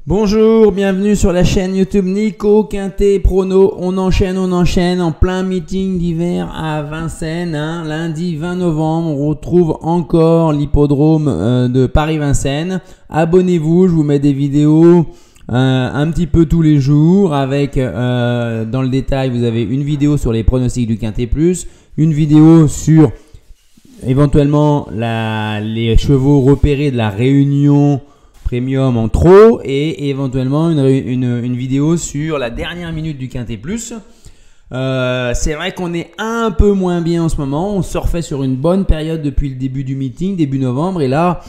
Bonjour, bienvenue sur la chaîne YouTube Nico Quintet Prono. On enchaîne en plein meeting d'hiver à Vincennes. Lundi 20 novembre, on retrouve encore l'hippodrome de Paris-Vincennes. Abonnez-vous, je vous mets des vidéos un petit peu tous les jours. Avec dans le détail, vous avez une vidéo sur les pronostics du Quintet Plus, une vidéo sur éventuellement les chevaux repérés de la Réunion Premium en trop et éventuellement une vidéo sur la dernière minute du Quintet Plus. C'est vrai qu'on est un peu moins bien en ce moment. On surfait sur une bonne période depuis le début du meeting, début novembre. Et là,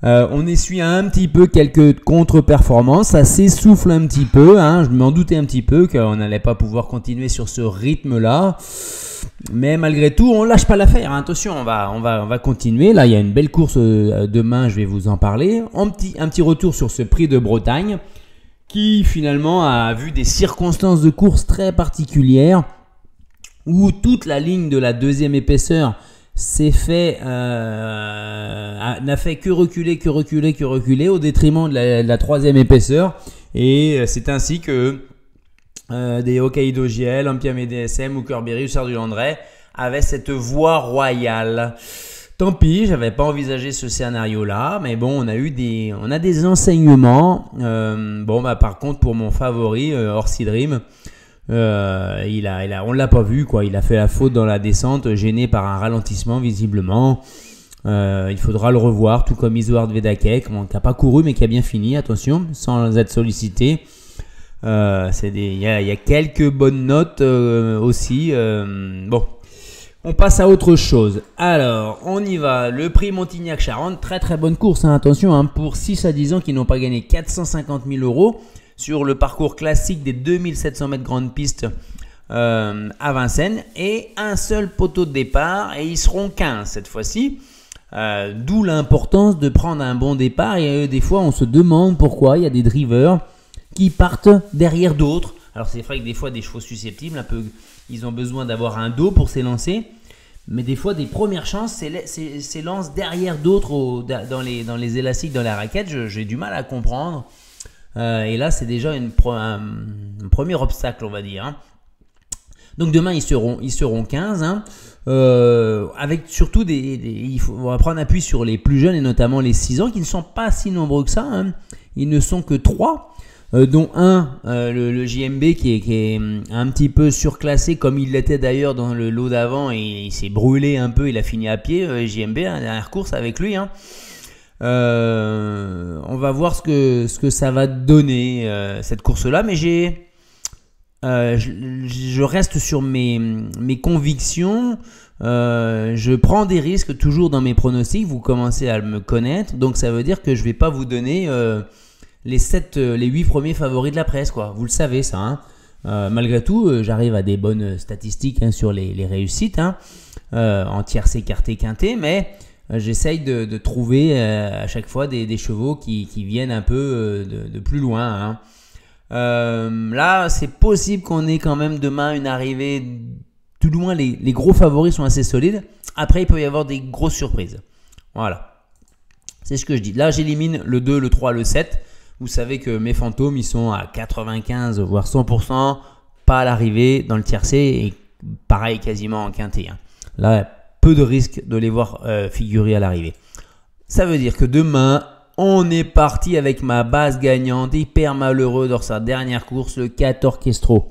on essuie un petit peu quelques contre-performances. Ça s'essouffle un petit peu. Je m'en doutais un petit peu qu'on n'allait pas pouvoir continuer sur ce rythme-là. Mais malgré tout, on lâche pas l'affaire. Attention, on va continuer. Là, il y a une belle course demain, je vais vous en parler. Un petit retour sur ce prix de Bretagne qui finalement a vu des circonstances de course très particulières où toute la ligne de la deuxième épaisseur n'a fait que reculer au détriment de la troisième épaisseur. Et c'est ainsi que des Hokkaido GL, Ampiam DSM, Hookerberry ou Serre du Landré avaient cette voie royale. Tant pis, j'avais pas envisagé ce scénario-là, mais bon, on a des enseignements. Par contre, pour mon favori, Orsi Dream, on l'a pas vu quoi. Il a fait la faute dans la descente, gêné par un ralentissement visiblement. Il faudra le revoir, tout comme Isoard Vedake, qui n'a pas couru mais qui a bien fini. Attention, sans être sollicité. Il y a quelques bonnes notes aussi. On passe à autre chose. Alors, on y va. Le prix Montignac-Charente, très très bonne course. Attention, pour 6 à 10 ans qui n'ont pas gagné 450 000 € sur le parcours classique des 2700 mètres grande piste à Vincennes. Et un seul poteau de départ et ils seront 15 cette fois-ci. D'où l'importance de prendre un bon départ. Et des fois, on se demande pourquoi il y a des drivers qui partent derrière d'autres. Alors c'est vrai que des fois des chevaux susceptibles, ils ont besoin d'avoir un dos pour s'élancer, mais des fois des premières chances s'élancent derrière d'autres dans les élastiques, dans la raquette. J'ai du mal à comprendre. Et là c'est déjà un premier obstacle, on va dire. Donc demain ils seront 15. Avec surtout on va prendre appui sur les plus jeunes et notamment les 6 ans qui ne sont pas si nombreux que ça. Ils ne sont que 3. Dont le JMB qui est un petit peu surclassé comme il l'était d'ailleurs dans le lot d'avant et il s'est brûlé un peu, il a fini à pied. JMB, dernière course avec lui. On va voir ce que ça va donner cette course-là, mais je reste sur mes convictions. Je prends des risques toujours dans mes pronostics. Vous commencez à me connaître, donc ça veut dire que je vais pas vous donner les 8 premiers favoris de la presse, quoi. Vous le savez ça. Malgré tout, j'arrive à des bonnes statistiques sur les réussites en tiercé, quarté, quinté, mais j'essaye de trouver à chaque fois des chevaux qui viennent un peu de plus loin. Là, c'est possible qu'on ait quand même demain une arrivée. Tout du moins, les gros favoris sont assez solides. Après, il peut y avoir des grosses surprises. Voilà. C'est ce que je dis. Là, j'élimine le 2, le 3, le 7. Vous savez que mes fantômes, ils sont à 95 voire 100%, pas à l'arrivée dans le tiercé et pareil quasiment en quinté. Là, peu de risque de les voir figurer à l'arrivée. Ça veut dire que demain, on est parti avec ma base gagnante, hyper malheureux dans sa dernière course, le 4 Orchestro.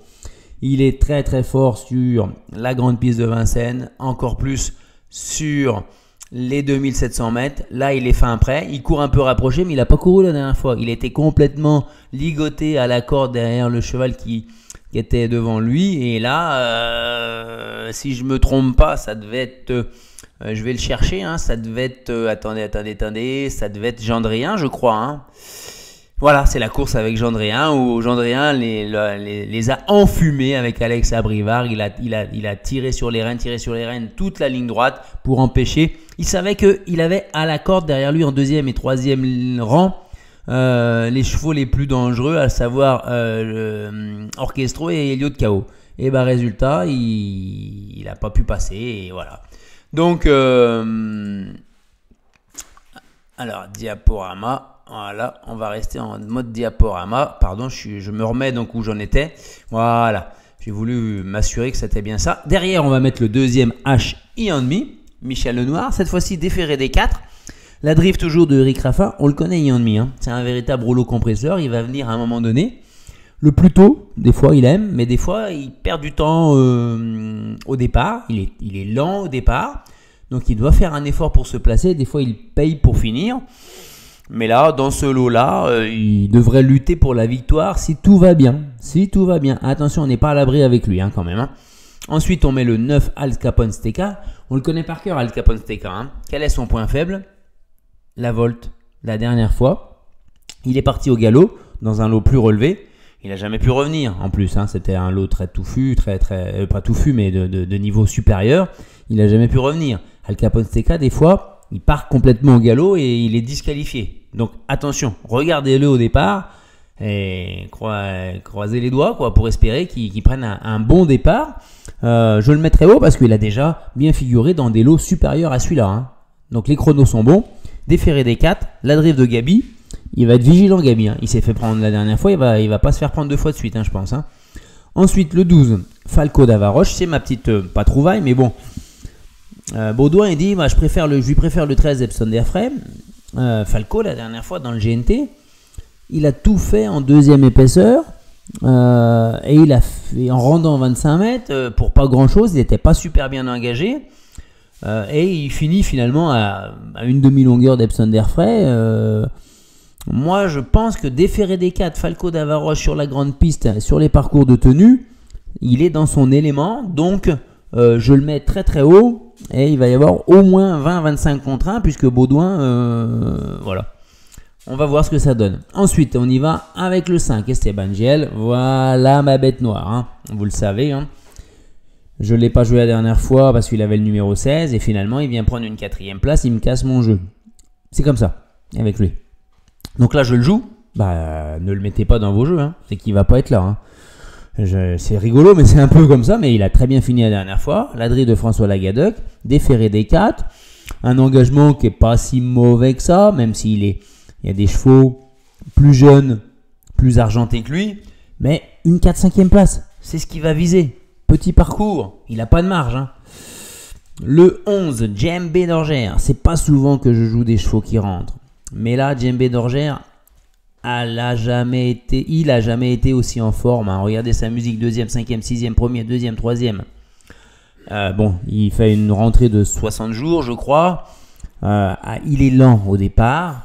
Il est très très fort sur la grande piste de Vincennes, encore plus sur les 2700 mètres. Là, il est fin prêt. Il court un peu rapproché, mais il n'a pas couru la dernière fois. Il était complètement ligoté à la corde derrière le cheval qui était devant lui. Et là, si je me trompe pas, ça devait être... je vais le chercher. Ça devait être... attendez. Ça devait être Gendréen, je crois. Voilà, c'est la course avec Gendréen où Gendréen les a enfumés avec Alex Abrivard. Il a tiré sur les rênes toute la ligne droite pour empêcher. Il savait qu'il avait à la corde derrière lui en deuxième et troisième rang les chevaux les plus dangereux, à savoir Orchestro et Elliot de Chaos. Et résultat, il n'a pas pu passer et voilà. Donc, alors diaporama. Voilà, on va rester en mode diaporama. Pardon, je me remets donc où j'en étais. Voilà, j'ai voulu m'assurer que c'était bien ça. Derrière, on va mettre le deuxième H Ian-Me, Michel Lenoir. Cette fois-ci, déferré des 4. La drift toujours de Eric Raffin, on le connaît Ian-Me. Hein. C'est un véritable rouleau compresseur. Il va venir à un moment donné. Le plus tôt, des fois il aime, mais des fois il perd du temps au départ. Il est lent au départ. Donc il doit faire un effort pour se placer. Des fois il paye pour finir. Mais là, dans ce lot-là, il devrait lutter pour la victoire si tout va bien. Si tout va bien. Attention, on n'est pas à l'abri avec lui quand même. Hein. Ensuite, on met le 9 Al Capone Steka. On le connaît par cœur, Al Capone Steka. Hein. Quel est son point faible? La volte. La dernière fois, il est parti au galop dans un lot plus relevé. Il n'a jamais pu revenir en plus. Hein. C'était un lot très touffu, pas touffu, mais de niveau supérieur. Il n'a jamais pu revenir. Al Capone Steka, des fois, il part complètement au galop et il est disqualifié. Donc attention, regardez-le au départ et croisez les doigts pour espérer qu'il prenne un bon départ. Je le mettrai haut parce qu'il a déjà bien figuré dans des lots supérieurs à celui-là. Hein. Donc les chronos sont bons. Déferré des 4, la drift de Gabi. Il va être vigilant Gabi. Hein. Il s'est fait prendre la dernière fois, il va pas se faire prendre 2 fois de suite, hein, je pense. Hein. Ensuite le 12, Falco d'Avaroche. C'est ma petite pas trouvaille, mais bon. Baudouin il dit je lui préfère le 13 Epson d'Airframe. Falco la dernière fois dans le GNT il a tout fait en deuxième épaisseur et il a fait en rendant 25 mètres pour pas grand chose. Il n'était pas super bien engagé et il finit finalement à une demi-longueur d'Epson d'Airframe. Moi je pense que déferré des 4 Falco d'Avaroche sur la grande piste, sur les parcours de tenue, il est dans son élément, donc je le mets très très haut. Et il va y avoir au moins 20-25 contre 1 puisque Baudouin, voilà. On va voir ce que ça donne. Ensuite, on y va avec le 5, Esteban Giel. Voilà ma bête noire, hein. Vous le savez. Hein. Je ne l'ai pas joué la dernière fois parce qu'il avait le numéro 16 et finalement, il vient prendre une 4e place. Il me casse mon jeu. C'est comme ça avec lui. Donc là, je le joue. Ne le mettez pas dans vos jeux. Hein. C'est qu'il ne va pas être là. Hein. C'est rigolo, mais c'est un peu comme ça. Mais il a très bien fini la dernière fois. La drift de François Lagadec, déferré des 4. Un engagement qui n'est pas si mauvais que ça, même s'il y a des chevaux plus jeunes, plus argentés que lui. Mais une 4-5e place, c'est ce qu'il va viser. Petit parcours, il n'a pas de marge. Hein. Le 11, Djembé d'Orgère. C'est pas souvent que je joue des chevaux qui rentrent. Mais là, Djembé d'Orgère, il a jamais été aussi en forme. Hein. Regardez sa musique, 2e, 5e, 6e, 1er, 2e, 3e. Il fait une rentrée de 60 jours, je crois. Il est lent au départ.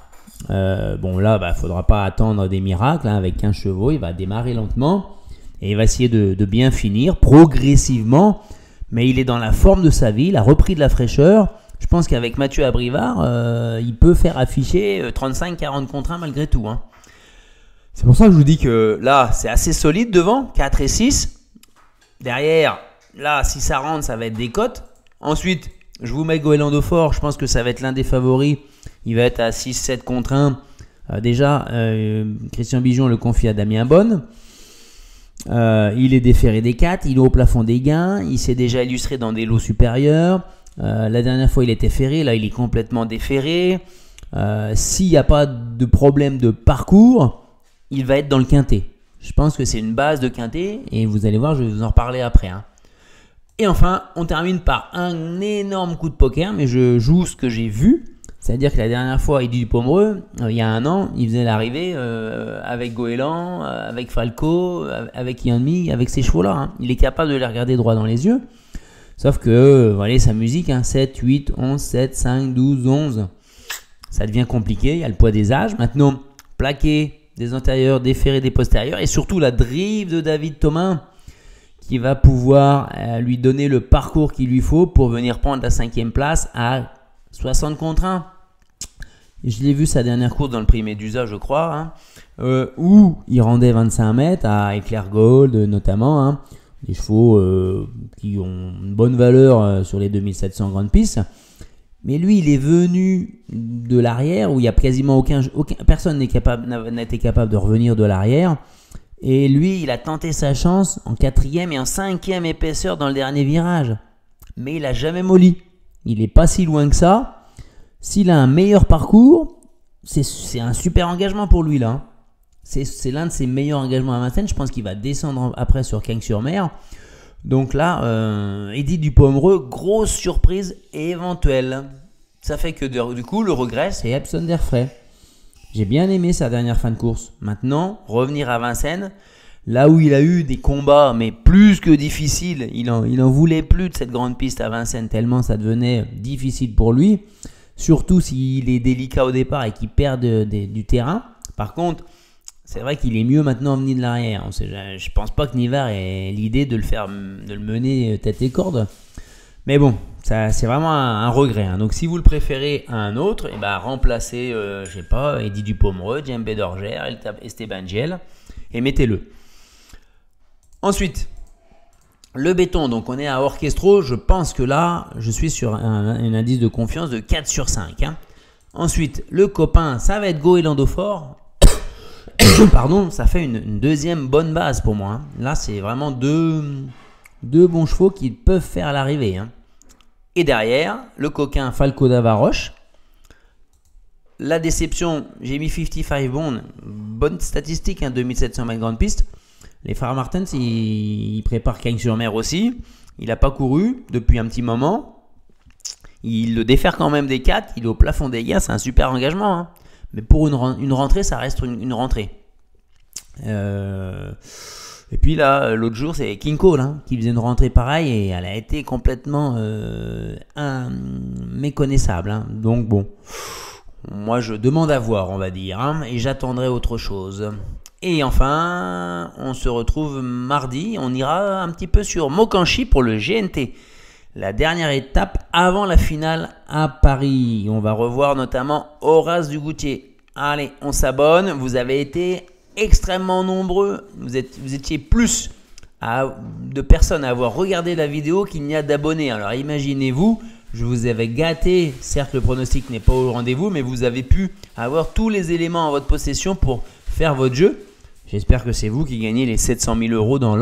Là, faudra pas attendre des miracles. Hein. Avec 15 chevaux, il va démarrer lentement. Et il va essayer de bien finir progressivement. Mais il est dans la forme de sa vie. Il a repris de la fraîcheur. Je pense qu'avec Mathieu Abrivard, il peut faire afficher 35-40 contre 1 malgré tout. Hein. C'est pour ça que je vous dis que là, c'est assez solide devant, 4 et 6. Derrière, là, si ça rentre, ça va être des cotes. Ensuite, je vous mets Goéland Fort. Je pense que ça va être l'un des favoris. Il va être à 6-7 contre 1. Christian Bijon le confie à Damien Bonne. Il est déferré des 4. Il est au plafond des gains. Il s'est déjà illustré dans des lots supérieurs. La dernière fois, il était ferré. Là, il est complètement déferré. S'il n'y a pas de problème de parcours, il va être dans le quintet. Je pense que c'est une base de quintet et vous allez voir, je vais vous en reparler après. Hein. Et enfin, on termine par un énorme coup de poker, mais je joue ce que j'ai vu. C'est-à-dire que la dernière fois, Eddie Pomereux, il y a un an, il faisait l'arrivée avec Goéland, avec Falco, avec Ian-Me, avec ces chevaux-là. Hein. Il est capable de les regarder droit dans les yeux. Sauf que, voilà, sa musique, hein, 7, 8, 11, 7, 5, 12, 11. Ça devient compliqué, il y a le poids des âges. Maintenant, plaqué des antérieurs, déferré des postérieurs et surtout la drift de David Thomas qui va pouvoir lui donner le parcours qu'il lui faut pour venir prendre la 5e place à 60 contre 1. Je l'ai vu sa dernière course dans le prix Médusa, je crois, hein, où il rendait 25 mètres à Eclair Gold notamment, hein, des chevaux qui ont une bonne valeur sur les 2700 grandes pistes. Mais lui, il est venu de l'arrière où il y a quasiment personne n'a été capable de revenir de l'arrière. Et lui, il a tenté sa chance en 4e et en 5e épaisseur dans le dernier virage. Mais il n'a jamais molli. Il n'est pas si loin que ça. S'il a un meilleur parcours, c'est un super engagement pour lui là, hein. C'est l'un de ses meilleurs engagements à Vincennes. Je pense qu'il va descendre après sur Cagnes-sur-Mer. Donc là, Eddy Dupomereux, grosse surprise éventuelle. Ça fait que du coup, le regret, c'est Epson Derfray. J'ai bien aimé sa dernière fin de course. Maintenant, revenir à Vincennes, là où il a eu des combats, mais plus que difficiles, il en voulait plus de cette grande piste à Vincennes, tellement ça devenait difficile pour lui. Surtout s'il est délicat au départ et qu'il perd du terrain. Par contre, c'est vrai qu'il est mieux maintenant venu de l'arrière. Je ne pense pas que Nivard ait l'idée de le mener tête et corde. Mais bon, c'est vraiment un regret, hein. Donc si vous le préférez à un autre, et ben remplacez, je sais pas, Eddy Dupomereux, Djembé d'Orgère, Esteban Giel, et mettez-le. Ensuite, le béton. Donc on est à Orchestro. Je pense que là, je suis sur un indice de confiance de 4 sur 5. Hein. Ensuite, le copain, ça va être Goélando Fort. Pardon, ça fait une deuxième bonne base pour moi, hein. Là, c'est vraiment deux bons chevaux qui peuvent faire l'arrivée, hein. Et derrière, le coquin Falco d'Avaroche. La déception, j'ai mis 55 Bond. Bonne statistique, hein, 2700 mètres grande piste. Les frères Martens, ils préparent Cagnes-sur-Mer aussi. Il n'a pas couru depuis un petit moment. Il le défère quand même des 4. Il est au plafond des gars. C'est un super engagement, hein. Mais pour une rentrée, ça reste une rentrée. Et puis là, l'autre jour, c'est King Cole, hein, qui faisait une rentrée pareille et elle a été complètement méconnaissable, hein. Donc bon, moi je demande à voir, on va dire, hein, et j'attendrai autre chose. Et enfin, on se retrouve mardi. On ira un petit peu sur Mokanchi pour le GNT. La dernière étape avant la finale à Paris. On va revoir notamment Horace Dugoutier. Allez, on s'abonne. Vous avez été extrêmement nombreux. Vous étiez plus de personnes à avoir regardé la vidéo qu'il n'y a d'abonnés. Alors imaginez-vous, je vous avais gâté. Certes, le pronostic n'est pas au rendez-vous, mais vous avez pu avoir tous les éléments en votre possession pour faire votre jeu. J'espère que c'est vous qui gagnez les 700 000 € dans